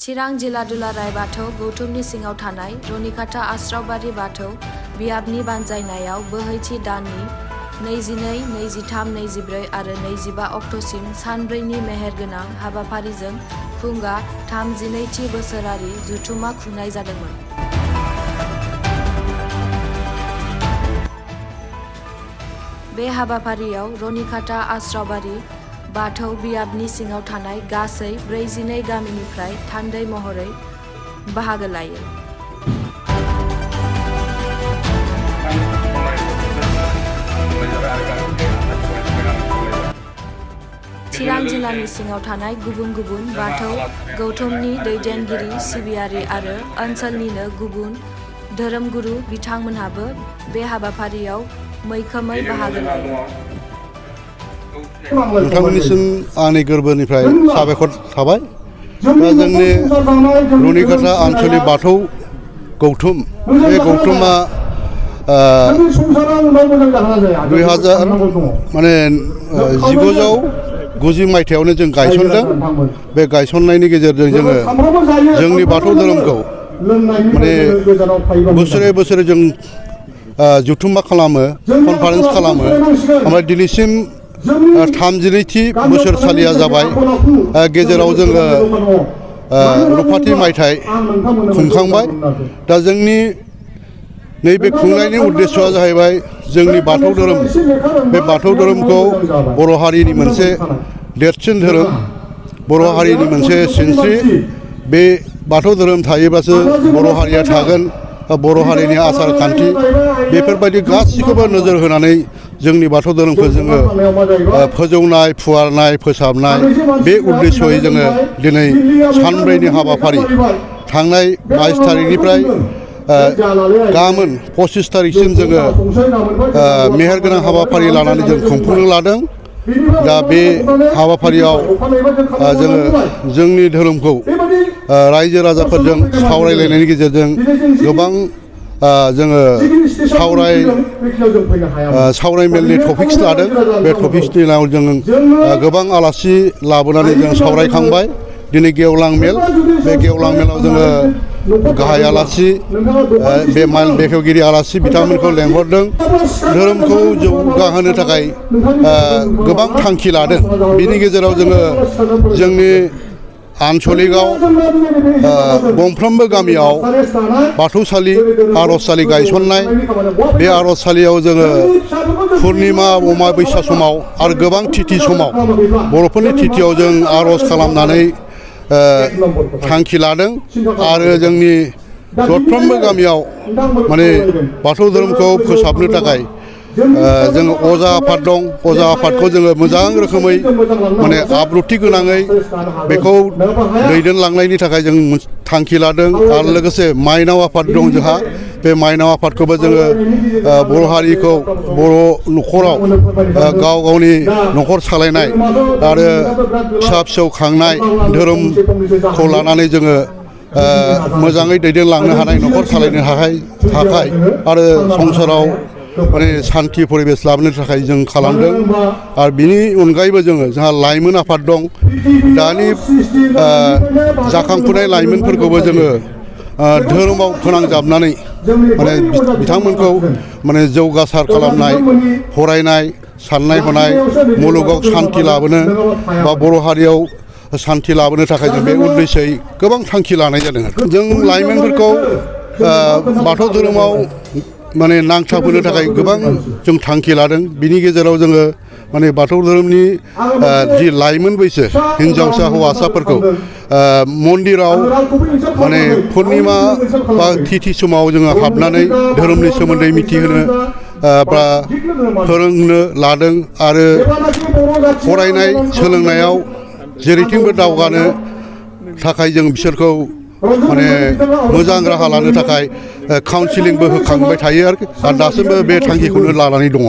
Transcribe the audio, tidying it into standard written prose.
चिरां जिल्ला दुलाराय बाथौ गौथुमनि सिङाव थानाय रनिकाटा आस्रावबारि बाथौ बियाबनि बानजायनायाव बोहैथि दाननि 22, 23, 24 आरो 25 अक्ट'सिम सानब्रैनि मेहेरगोनां हाबाफारिजों खुंगा 32थि बोसोरारि जथुम्मा खुंनाय जादोंमोन। बे हाबाफारियाव रनिकाटा आस्रावबारि बाथौ बियाबनि सिङाव थानाय गासै 42 गामिनिफ्राय थान्दै महरै बाहागो लायो। चिरां जिल्लानि सिङाव थानाय गुबुन गुबुन बाथौ गौथुमनि दैदेनगिरि सिबियारि आरो ओनसोलनिनो गुबुन धोरोमगुरु बिथांमोनहाबो बे हाबाफारियाव मैखोमै बाहागो लायो। नोंथांमोननिसिम आंनि गोरबोनिफ्राय साबायखर थाबाय। दा जोंनि रनिकाटा आनसलिक बाथौ गौथुम बे गौथुमा 1990 मायथाइयावनो जों गायसनदों। बे गायसननायनि गेजेरजों जोङो जोंनि बाथौ धोरोमखौ बोसोरे बोसोरे जों जथुम्मा खालामो, कनफारेन्स खालामो। ओमफ्राय दिनैसिम 32थि बोसोरसालिया जाबाय। गेजेराव जोङो रुफाथि मायथाइ खुंखांबाय। दा जोंनि नैबे खुंनायनि उद्देश्यआ जाहैबाय जोंनि बाथौ धोरोम, बे बाथौ धोरोमखौ बर' हारिनि मोनसे देरसिन धोरोम, बर' हारिनि मोनसे सिनस्रि। बे बाथौ धोरोम थायोब्लासो बर' हारिया थागोन। बर' हारिनि आसार खान्थि बेफोरबायदि गासिखौबो नोजोर होनानै जोंनि बाथौ धोरोमखौ जोङो फोजौनाय, फुवारनाय, फोसाबनाय बे उद्देश्ययै जोङो दिनै सानब्रैनि हाबाफारि थांनाय 22 थारिखनिफ्राय गाबोन 25 थारिखसिम जोङो मेहेरगोनां हाबाफारि लानानै जों खुंफुंनो लादों। दा बे हाबाफारियाव जोङो जोंनि धोरोमखौ रायजो राजाफोरजों सावरायलायनायनि गेजेरजों गोबां जोङो सावरायमेलनि टपिक्स लादों। बे टपिक्सनि उनाव जों गोबां आलासि लाबोनानै जों सावरायखांबाय। दिनै गेवलां मेल, बे गेवलां मेलाव जोङो गाहाय आलासि, बे माइल बेखेवगिरि आलासि बिथांमोनखौ लेंहरदों। धोरोमखौ जौगाहोनो थाखाय गोबां थांखि लादों। बिनि गेजेराव जोङो जोंनि आनसलिकआव गंफ्रोमबो गामियाव बाथौसालि, आर'जसालि गायसननाय। बे आर'जसालियाव जोङो पुर्निमा, अमाबैसा समाव आरो गोबां तिथि समाव, बर'फोरनि तिथियाव जों आर'ज खालामनानै थांखि लादों। आरो जोंनि दरफ्रोमबो गामियाव बाथौ धोरोमखौ फोसाबनो थाखाय जोङो अजा आफाद दं। अजा आफादखौ जोङो मोजां रोखोमै आब्रुथि गोनाङै बेखौ दैदेनलांनायनि थाखाय जों थांखि लादों। आरो लोगोसे माइनाव आफाद दं जोंहा। बे माइनाव आफादखौबो जोङो बर' हारिखौ, बर' न'खराव गाव गावनि न'खर सालायनाय आरो फिसा फिसौ खांनाय धोरोमखौ लानानै जोङो मोजाङै दैदेनलांनो हानाय, न'खर सालायनो थाखाय आरो संसाराव सान्थि परिबेस लाबोनो थाखाय जों खालामदों। आरो बिनि अनगायैबो जोंहा लाइमोन आफाद दं। दानि जाखांफुनाय लाइमोनफोरखौबो जोङो धोरोमाव फोनांजाबनानै बिथांमोनखौ जौगासार खालामनाय, फरायनाय, साननाय हनाय, मुलुगाव सान्थि लाबोनो बा बर' हारियाव सान्थि लाबोनो थाखाय जों बे उद्देश्यै गोबां थांखि लानाय जादों। जों लाइमोनफोरखौ बाथौ धोरोमाव नांथाबहोनो थाखाय गोबां जों थांखि लादों। बिनि गेजेराव जोङो बाथौ धोरोमनि जि लाइमोन बैसो हिन्जावसा हौवासाफोरखौ मन्दिराव पुर्निमा बा तिथि समाव जोङो हाबनानै धोरोमनि सोमोन्दै मिथिहोनो बा फोरोंनो लादों। आरो फरायनाय सोलोंनायाव जेरैथिंबो दावगानो थाखाय जों बिसोरखौ मोजां राहा लानो थाखाय काउन्सिलिंबो होखांबाय थायो। आरो दासिमबो बे थांखिखौनो लानानै दङ।